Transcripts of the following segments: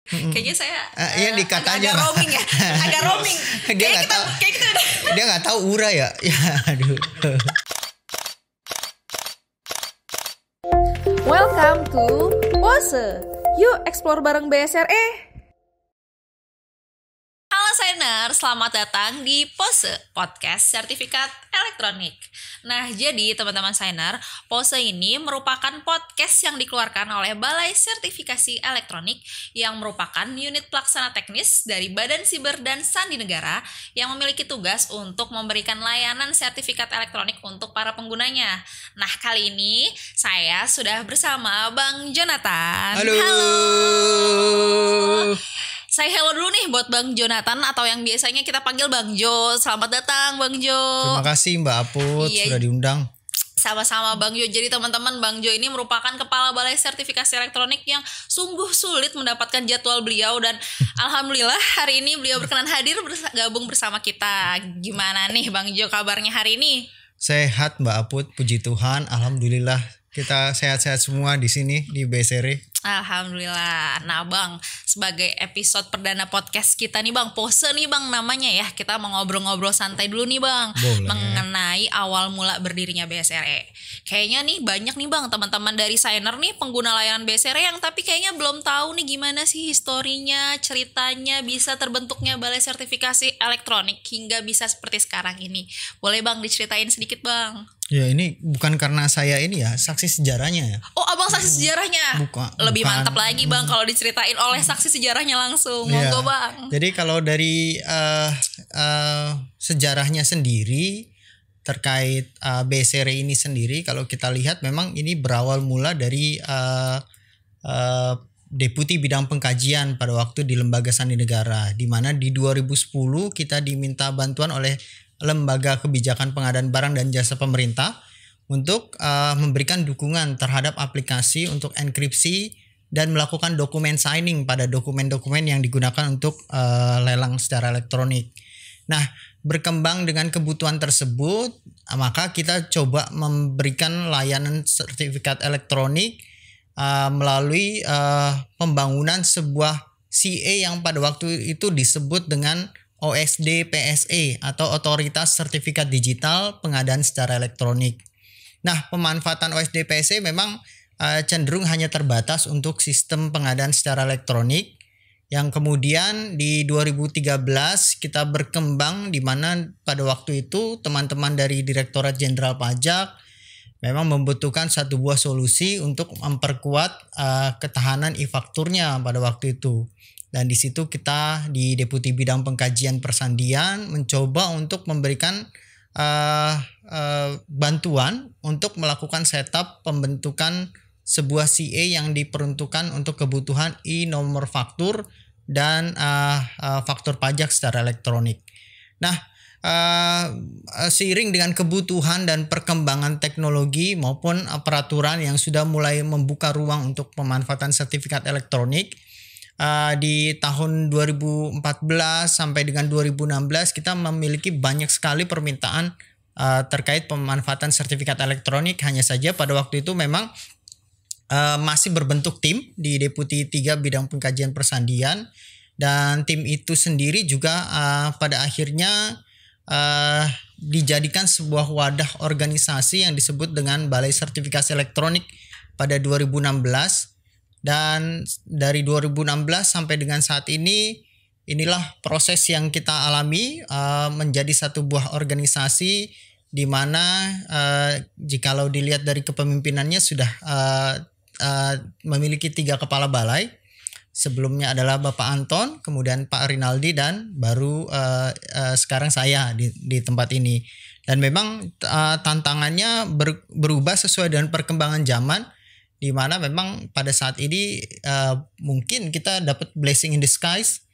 Kayaknya saya Iya dikatanya agak roaming ya, agak roaming. Dia nggak tahu. Kayak kita udah. Dia nggak tahu Ura ya. Ya aduh. Welcome to Pose. Yuk explore bareng BSRE. Halo Sainer, selamat datang di Pose, podcast sertifikat elektronik. Nah, jadi teman-teman Sainer, Pose ini merupakan podcast yang dikeluarkan oleh Balai Sertifikasi Elektronik yang merupakan unit pelaksana teknis dari Badan Siber dan Sandi Negara yang memiliki tugas untuk memberikan layanan sertifikat elektronik untuk para penggunanya. Nah, kali ini saya sudah bersama Bang Jonathan. Halo. Saya hello dulu nih buat Bang Jonathan atau yang biasanya kita panggil Bang Jo. Selamat datang Bang Jo. Terima kasih Mbak Aput Iya. sudah diundang. Sama-sama Bang Jo. Jadi teman-teman, Bang Jo ini merupakan Kepala Balai Sertifikasi Elektronik yang sungguh sulit mendapatkan jadwal beliau. Dan alhamdulillah hari ini beliau berkenan hadir gabung bersama kita. Gimana nih Bang Jo kabarnya hari ini? Sehat Mbak Aput, puji Tuhan. Alhamdulillah kita sehat-sehat semua di sini di BSRE. Alhamdulillah. Nah Bang, sebagai episode perdana podcast kita nih Bang, Pose nih Bang namanya ya. Kita mau ngobrol-ngobrol santai dulu nih Bang. Boleh. Mengenai awal mula berdirinya BSRE. Kayaknya nih banyak nih Bang teman-teman dari Sainer nih pengguna layanan BSRE yang tapi kayaknya belum tahu nih gimana sih historinya, ceritanya bisa terbentuknya Balai Sertifikasi Elektronik hingga bisa seperti sekarang ini. Boleh Bang diceritain sedikit Bang? Ya ini bukan karena saya ini ya saksi sejarahnya ya. Oh abang saksi sejarahnya? Lebih Bukan. mantap lagi Bang kalau diceritain oleh saksi sejarahnya langsung. Monggo Bang. Jadi kalau dari sejarahnya sendiri terkait BSRE ini sendiri, kalau kita lihat memang ini berawal mula dari Deputi Bidang Pengkajian pada waktu di Lembaga Sandi Negara, di mana di 2010 kita diminta bantuan oleh Lembaga Kebijakan Pengadaan Barang dan Jasa Pemerintah untuk memberikan dukungan terhadap aplikasi untuk enkripsi dan melakukan dokumen signing pada dokumen-dokumen yang digunakan untuk lelang secara elektronik. Nah, berkembang dengan kebutuhan tersebut, maka kita coba memberikan layanan sertifikat elektronik melalui pembangunan sebuah CA yang pada waktu itu disebut dengan OSD PSE atau Otoritas Sertifikat Digital Pengadaan Secara Elektronik. Nah, pemanfaatan OSD PSE memang cenderung hanya terbatas untuk sistem pengadaan secara elektronik, yang kemudian di 2013 kita berkembang di mana pada waktu itu teman-teman dari Direktorat Jenderal Pajak memang membutuhkan satu buah solusi untuk memperkuat ketahanan e-fakturnya pada waktu itu. Dan di situ kita di Deputi Bidang Pengkajian Persandian mencoba untuk memberikan bantuan untuk melakukan setup pembentukan sebuah CA yang diperuntukkan untuk kebutuhan e-nomor faktur dan faktur pajak secara elektronik. Nah, seiring dengan kebutuhan dan perkembangan teknologi maupun peraturan yang sudah mulai membuka ruang untuk pemanfaatan sertifikat elektronik, di tahun 2014 sampai dengan 2016 kita memiliki banyak sekali permintaan terkait pemanfaatan sertifikat elektronik. Hanya saja pada waktu itu memang masih berbentuk tim di Deputi 3 Bidang Pengkajian Persandian, dan tim itu sendiri juga pada akhirnya dijadikan sebuah wadah organisasi yang disebut dengan Balai Sertifikasi Elektronik pada 2016. Dan dari 2016 sampai dengan saat ini, inilah proses yang kita alami menjadi satu buah organisasi di mana jikalau dilihat dari kepemimpinannya sudah memiliki 3 kepala balai. Sebelumnya adalah Bapak Anton, kemudian Pak Rinaldi, dan baru sekarang saya di tempat ini. Dan memang tantangannya berubah sesuai dengan perkembangan zaman, di mana memang pada saat ini mungkin kita dapat blessing in disguise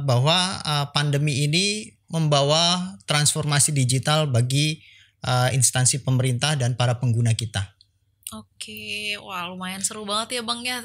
bahwa pandemi ini membawa transformasi digital bagi instansi pemerintah dan para pengguna kita. Oke, wah lumayan seru banget ya Bang ya.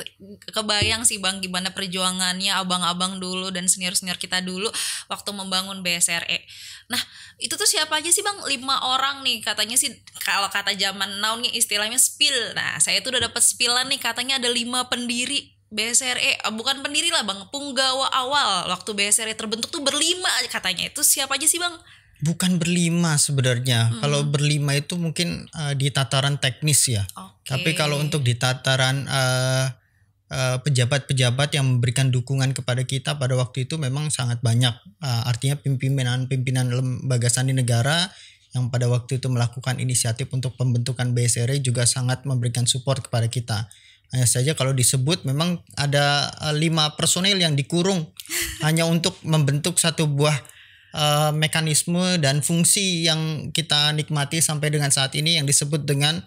Kebayang sih Bang gimana perjuangannya abang-abang dulu dan senior-senior kita dulu waktu membangun BSRE. Nah, itu tuh siapa aja sih Bang? 5 orang nih katanya sih, kalau kata zaman now nih istilahnya spill. Nah, saya tuh udah dapat spillan nih katanya ada 5 pendiri BSRE, bukan pendiri lah Bang, punggawa awal waktu BSRE terbentuk tuh berlima katanya. Itu siapa aja sih Bang? Bukan berlima sebenarnya. Kalau berlima itu mungkin di tataran teknis ya. Oke. Tapi kalau untuk di tataran pejabat-pejabat yang memberikan dukungan kepada kita pada waktu itu memang sangat banyak. Artinya pimpinan lembaga sandi negara yang pada waktu itu melakukan inisiatif untuk pembentukan BSRE juga sangat memberikan support kepada kita. Hanya saja kalau disebut memang ada 5 personel yang dikurung hanya untuk membentuk satu buah mekanisme dan fungsi yang kita nikmati sampai dengan saat ini yang disebut dengan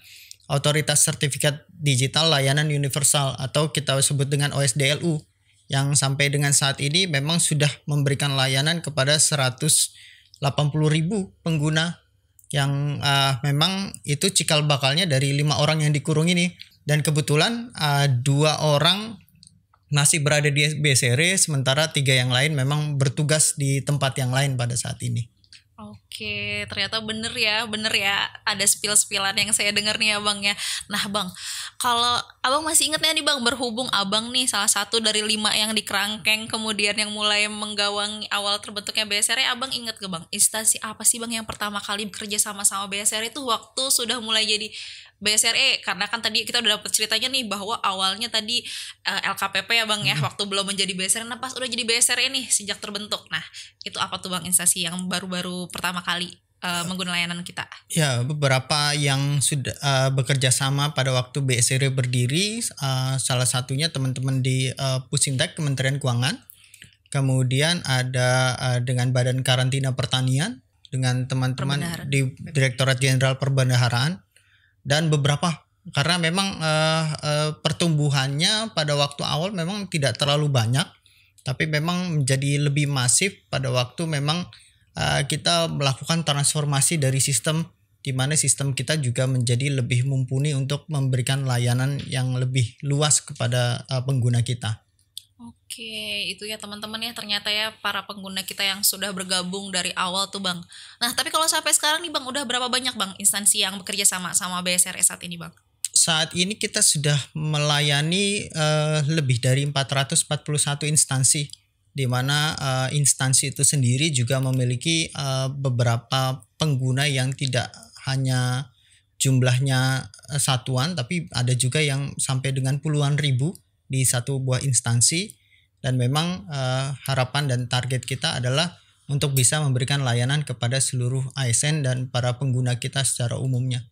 Otoritas Sertifikat Digital Layanan Universal atau kita sebut dengan OSDLU yang sampai dengan saat ini memang sudah memberikan layanan kepada 180.000 pengguna yang memang itu cikal bakalnya dari 5 orang yang dikurung ini. Dan kebetulan 2 orang masih berada di BSRE sementara 3 yang lain memang bertugas di tempat yang lain pada saat ini. Oke, ternyata bener ya ada spill-spillan yang saya dengar nih Abang ya. Nah Bang, kalau Abang masih ingat ya nih Bang, berhubung Abang nih salah satu dari 5 yang dikerangkeng kemudian yang mulai menggawangi awal terbentuknya BSRE, Abang ingat ke Bang, instansi apa sih Bang yang pertama kali bekerja sama-sama BSRE itu waktu sudah mulai jadi BSRE? Karena kan tadi kita udah dapet ceritanya nih bahwa awalnya tadi LKPP ya Bang ya, waktu belum menjadi BSRE. Nah pas udah jadi BSRE nih sejak terbentuk, nah itu apa tuh Bang instansi yang baru-baru pertama kali menggunakan layanan kita? Ya, beberapa yang sudah bekerja sama pada waktu BSRE berdiri, salah satunya teman-teman di Pusintek Kementerian Keuangan, kemudian ada dengan Badan Karantina Pertanian, dengan teman-teman di Direktorat Jenderal Perbendaharaan, dan beberapa karena memang pertumbuhannya pada waktu awal memang tidak terlalu banyak, tapi memang menjadi lebih masif pada waktu memang kita melakukan transformasi dari sistem, di mana sistem kita juga menjadi lebih mumpuni untuk memberikan layanan yang lebih luas kepada pengguna kita. Oke, itu ya teman-teman ya, ternyata ya para pengguna kita yang sudah bergabung dari awal tuh Bang. Nah tapi kalau sampai sekarang nih Bang, udah berapa banyak Bang instansi yang bekerja sama BSRE saat ini Bang? Saat ini kita sudah melayani lebih dari 441 instansi, di mana instansi itu sendiri juga memiliki beberapa pengguna yang tidak hanya jumlahnya satuan, tapi ada juga yang sampai dengan puluhan ribu di satu buah instansi. Dan memang harapan dan target kita adalah untuk bisa memberikan layanan kepada seluruh ASN dan para pengguna kita secara umumnya.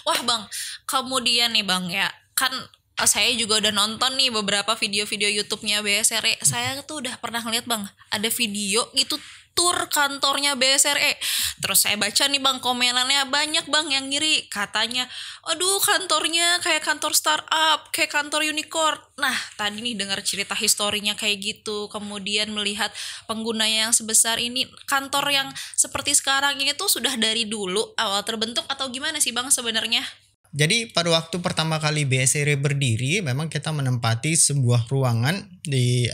Wah Bang, kemudian nih Bang ya, kan saya juga udah nonton nih beberapa video-video YouTube-nya BSRE. Saya tuh udah pernah ngeliat Bang, ada video gitu tur kantornya BSRE. Terus saya baca nih Bang, komenannya banyak Bang yang ngiri. Katanya, aduh kantornya kayak kantor startup, kayak kantor unicorn. Nah tadi nih dengar cerita historinya kayak gitu, kemudian melihat penggunanya yang sebesar ini, kantor yang seperti sekarang ini tuh sudah dari dulu awal terbentuk atau gimana sih Bang sebenarnya? Jadi pada waktu pertama kali BSRE berdiri, memang kita menempati sebuah ruangan di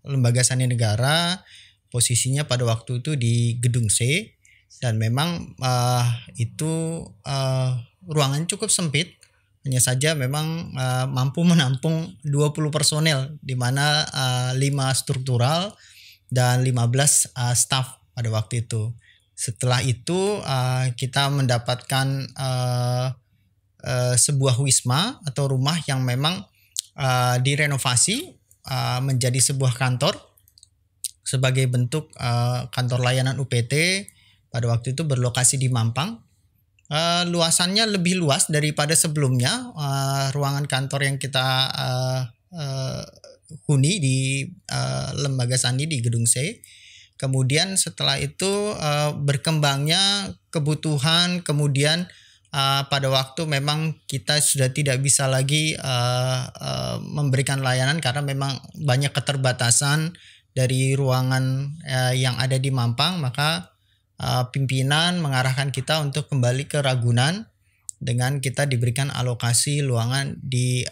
Lembaga Sandi Negara. Posisinya pada waktu itu di Gedung C, dan memang itu ruangan cukup sempit, hanya saja memang mampu menampung 20 personel, di mana 5 struktural dan 15 staf pada waktu itu. Setelah itu kita mendapatkan sebuah wisma atau rumah yang memang direnovasi menjadi sebuah kantor sebagai bentuk kantor layanan UPT. Pada waktu itu berlokasi di Mampang. Luasannya lebih luas daripada sebelumnya. Ruangan kantor yang kita huni di Lembaga Sandi di Gedung C. Kemudian setelah itu berkembangnya kebutuhan, kemudian pada waktu memang kita sudah tidak bisa lagi memberikan layanan karena memang banyak keterbatasan dari ruangan yang ada di Mampang, maka pimpinan mengarahkan kita untuk kembali ke Ragunan dengan kita diberikan alokasi ruangan di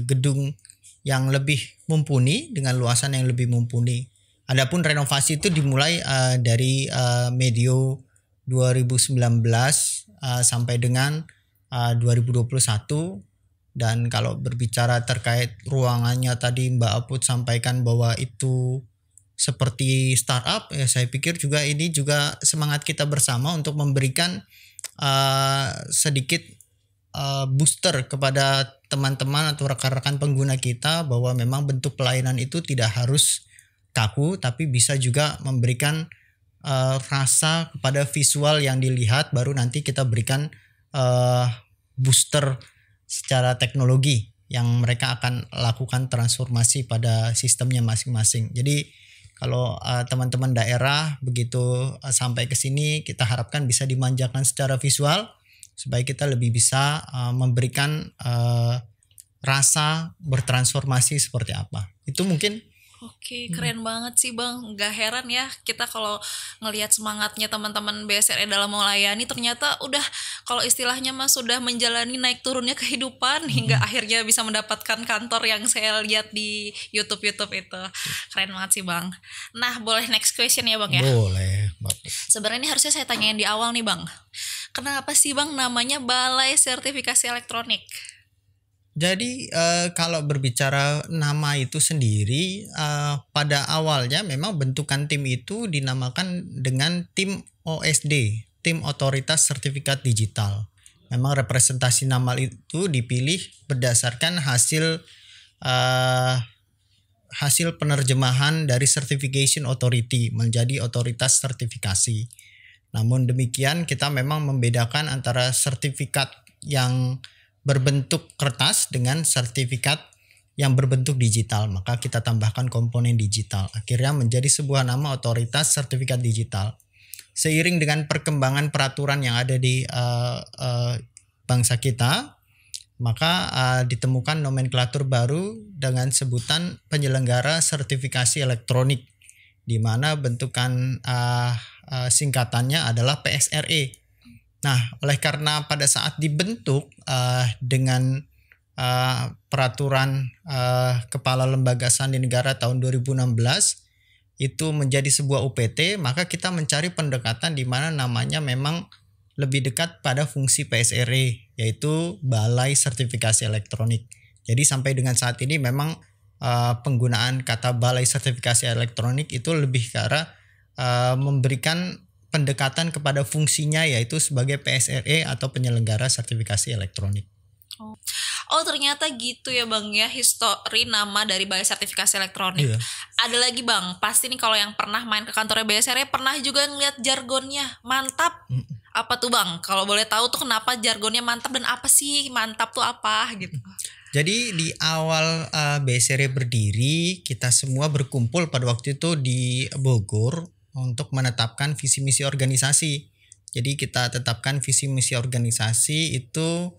gedung yang lebih mumpuni dengan luasan yang lebih mumpuni. Adapun renovasi itu dimulai dari medio 2019 sampai dengan 2021, Dan kalau berbicara terkait ruangannya tadi Mbak Aput sampaikan bahwa itu seperti startup, ya saya pikir juga ini juga semangat kita bersama untuk memberikan sedikit booster kepada teman-teman atau rekan-rekan pengguna kita bahwa memang bentuk pelayanan itu tidak harus kaku, tapi bisa juga memberikan rasa kepada visual yang dilihat, baru nanti kita berikan booster secara teknologi yang mereka akan lakukan transformasi pada sistemnya masing-masing. Jadi kalau teman-teman daerah begitu sampai ke sini, kita harapkan bisa dimanjakan secara visual supaya kita lebih bisa memberikan rasa bertransformasi seperti apa. Itu mungkin. Oke, keren banget sih Bang. Gak heran ya kita kalau ngelihat semangatnya teman-teman BSRE dalam melayani, ternyata udah kalau istilahnya mas sudah menjalani naik turunnya kehidupan hingga akhirnya bisa mendapatkan kantor yang saya lihat di YouTube itu. Keren banget sih Bang. Nah, boleh next question ya Bang ya? Boleh, Bapak. Sebenarnya ini harusnya saya tanyain di awal nih Bang. Kenapa sih Bang namanya Balai Sertifikasi Elektronik? Jadi kalau berbicara nama itu sendiri, pada awalnya memang bentukan tim itu dinamakan dengan tim OSD, tim Otoritas Sertifikat Digital. Memang representasi nama itu dipilih berdasarkan hasil penerjemahan dari Certification Authority menjadi otoritas sertifikasi. Namun demikian kita memang membedakan antara sertifikat yang berbentuk kertas dengan sertifikat yang berbentuk digital, maka kita tambahkan komponen digital. Akhirnya menjadi sebuah nama Otoritas Sertifikat Digital. Seiring dengan perkembangan peraturan yang ada di bangsa kita, maka ditemukan nomenklatur baru dengan sebutan penyelenggara sertifikasi elektronik, di mana bentukan singkatannya adalah PSRE. Nah, oleh karena pada saat dibentuk dengan peraturan Kepala Lembaga Sandi Negara tahun 2016 itu menjadi sebuah UPT, maka kita mencari pendekatan di mana namanya memang lebih dekat pada fungsi PSRE, yaitu Balai Sertifikasi Elektronik. Jadi sampai dengan saat ini memang penggunaan kata Balai Sertifikasi Elektronik itu lebih ke arah memberikan pendekatan kepada fungsinya, yaitu sebagai PSRE atau penyelenggara sertifikasi elektronik. Oh ternyata gitu ya Bang ya, histori nama dari Balai Sertifikasi Elektronik. Iya. Ada lagi Bang, pasti nih kalau yang pernah main ke kantornya BSRE pernah juga ngeliat jargonnya mantap. Apa tuh Bang? Kalau boleh tahu tuh kenapa jargonnya mantap dan apa sih mantap tuh apa gitu? Jadi di awal BSRE berdiri, kita semua berkumpul pada waktu itu di Bogor untuk menetapkan visi misi organisasi. Jadi kita tetapkan visi misi organisasi itu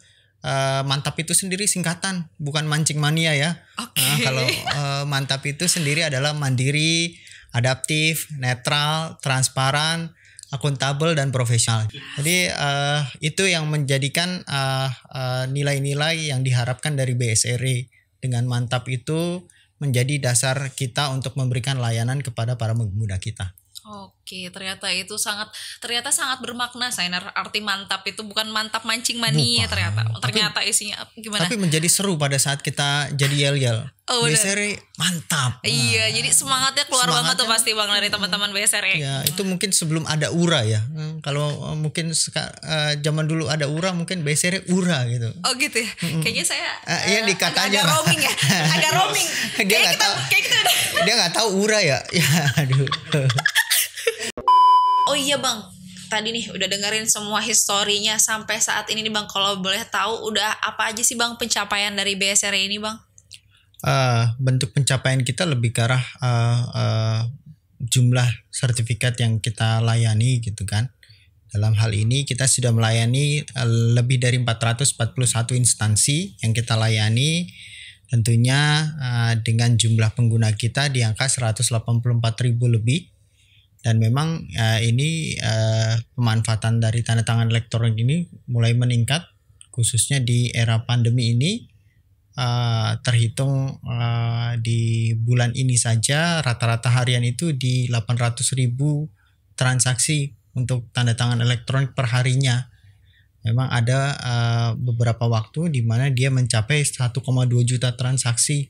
mantap itu sendiri singkatan, bukan mancing mania ya. Okay. Kalau mantap itu sendiri adalah mandiri, adaptif, netral, transparan, akuntabel dan profesional. Jadi itu yang menjadikan nilai-nilai yang diharapkan dari BSRE. Dengan mantap itu menjadi dasar kita untuk memberikan layanan kepada para pengguna kita. Oke, ternyata sangat bermakna, Sainer. Arti mantap itu bukan mantap mancing mania ternyata isinya gimana? Tapi menjadi seru pada saat kita jadi yel-yel. Oh, BSRE mantap. Iya, jadi semangatnya keluar banget tuh pasti Bang dari teman-teman BSRE. Ya, itu mungkin sebelum ada URA ya. Kalau mungkin zaman dulu ada URA, mungkin BSRE URA gitu. Oh gitu ya. Kayaknya saya iya dikatanya agak roaming ya. Agak roaming. Dia nggak tahu URA ya. Ya aduh. Oh iya Bang, tadi nih udah dengerin semua historinya sampai saat ini nih Bang. Kalau boleh tahu udah apa aja sih Bang pencapaian dari BSRE ini Bang? Bentuk pencapaian kita lebih ke arah jumlah sertifikat yang kita layani gitu kan. Dalam hal ini kita sudah melayani lebih dari 441 instansi yang kita layani. Tentunya dengan jumlah pengguna kita di angka 184.000 lebih. Dan memang ini pemanfaatan dari tanda tangan elektronik ini mulai meningkat, khususnya di era pandemi ini. Terhitung di bulan ini saja rata-rata harian itu di 800.000 transaksi untuk tanda tangan elektronik per harinya. memang ada beberapa waktu di mana dia mencapai 1,2 juta transaksi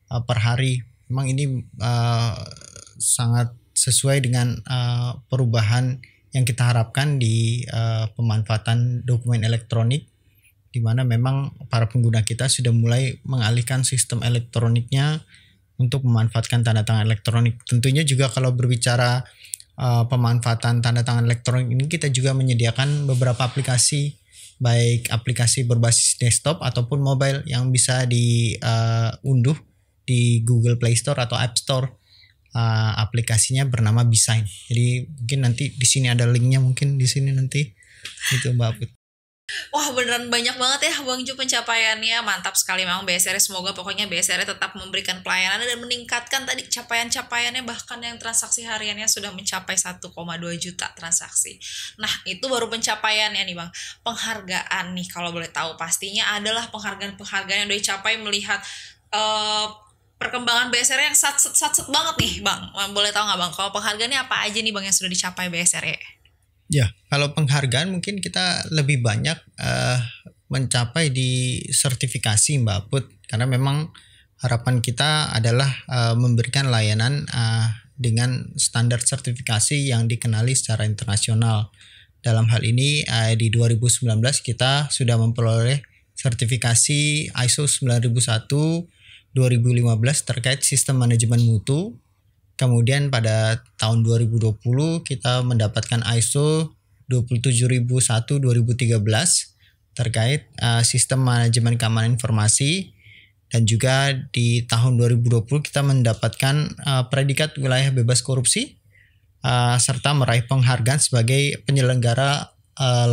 per hari. Memang ini sangat sesuai dengan perubahan yang kita harapkan di pemanfaatan dokumen elektronik, di mana memang para pengguna kita sudah mulai mengalihkan sistem elektroniknya untuk memanfaatkan tanda tangan elektronik. Tentunya juga kalau berbicara pemanfaatan tanda tangan elektronik ini, kita juga menyediakan beberapa aplikasi, baik aplikasi berbasis desktop ataupun mobile yang bisa diunduh di Google Play Store atau App Store. Aplikasinya bernama Bisign. Jadi mungkin nanti di sini ada linknya, mungkin di sini nanti itu Mbak Put. Wah, beneran banyak banget ya Bang Jo pencapaiannya. Mantap sekali memang BSR. Semoga pokoknya BSR tetap memberikan pelayanan dan meningkatkan tadi capaian-capaiannya, bahkan yang transaksi hariannya sudah mencapai 1,2 juta transaksi. Nah, itu baru pencapaiannya nih Bang. Penghargaan nih kalau boleh tahu, pastinya adalah penghargaan-penghargaan yang udah dicapai melihat perkembangan BSR yang sat banget nih Bang. Boleh tahu nggak Bang, kalau penghargaannya apa aja nih Bang yang sudah dicapai BSR? Ya, kalau penghargaan mungkin kita lebih banyak mencapai di sertifikasi Mbak Put, karena memang harapan kita adalah memberikan layanan dengan standar sertifikasi yang dikenali secara internasional. Dalam hal ini di 2019 kita sudah memperoleh sertifikasi ISO 9001 2015 terkait sistem manajemen mutu. Kemudian pada tahun 2020 kita mendapatkan ISO 27001 2013 terkait sistem manajemen keamanan informasi, dan juga di tahun 2020 kita mendapatkan predikat wilayah bebas korupsi serta meraih penghargaan sebagai penyelenggara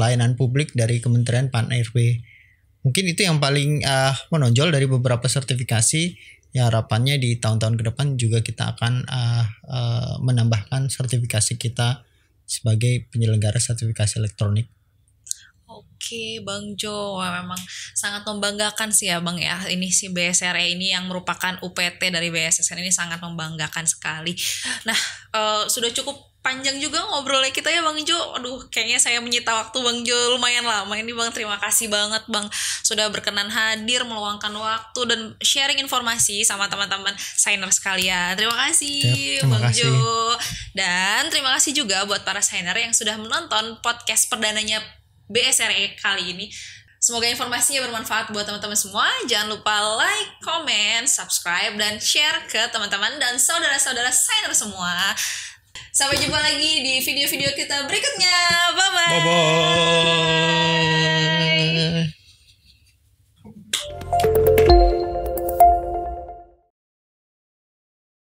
layanan publik dari Kementerian Pan-RB. Mungkin itu yang paling menonjol dari beberapa sertifikasi. Ya, harapannya di tahun-tahun ke depan juga kita akan menambahkan sertifikasi kita sebagai penyelenggara sertifikasi elektronik. Oke Bang Jo, memang sangat membanggakan sih ya Bang ya. Ini si BSR ini yang merupakan UPT dari BSSN ini sangat membanggakan sekali. Nah, sudah cukup panjang juga ngobrolnya kita ya Bang Jo. Aduh, kayaknya saya menyita waktu Bang Jo lumayan lama ini Bang. Terima kasih banget Bang sudah berkenan hadir, meluangkan waktu dan sharing informasi sama teman-teman signer sekalian. Terima kasih Bang Jo. Dan terima kasih juga buat para signer yang sudah menonton podcast perdananya BSRE kali ini. Semoga informasinya bermanfaat buat teman-teman semua. Jangan lupa like, comment, subscribe, dan share ke teman-teman dan saudara-saudara signer semua. Sampai jumpa lagi di video-video kita berikutnya. Bye-bye. Bye-bye.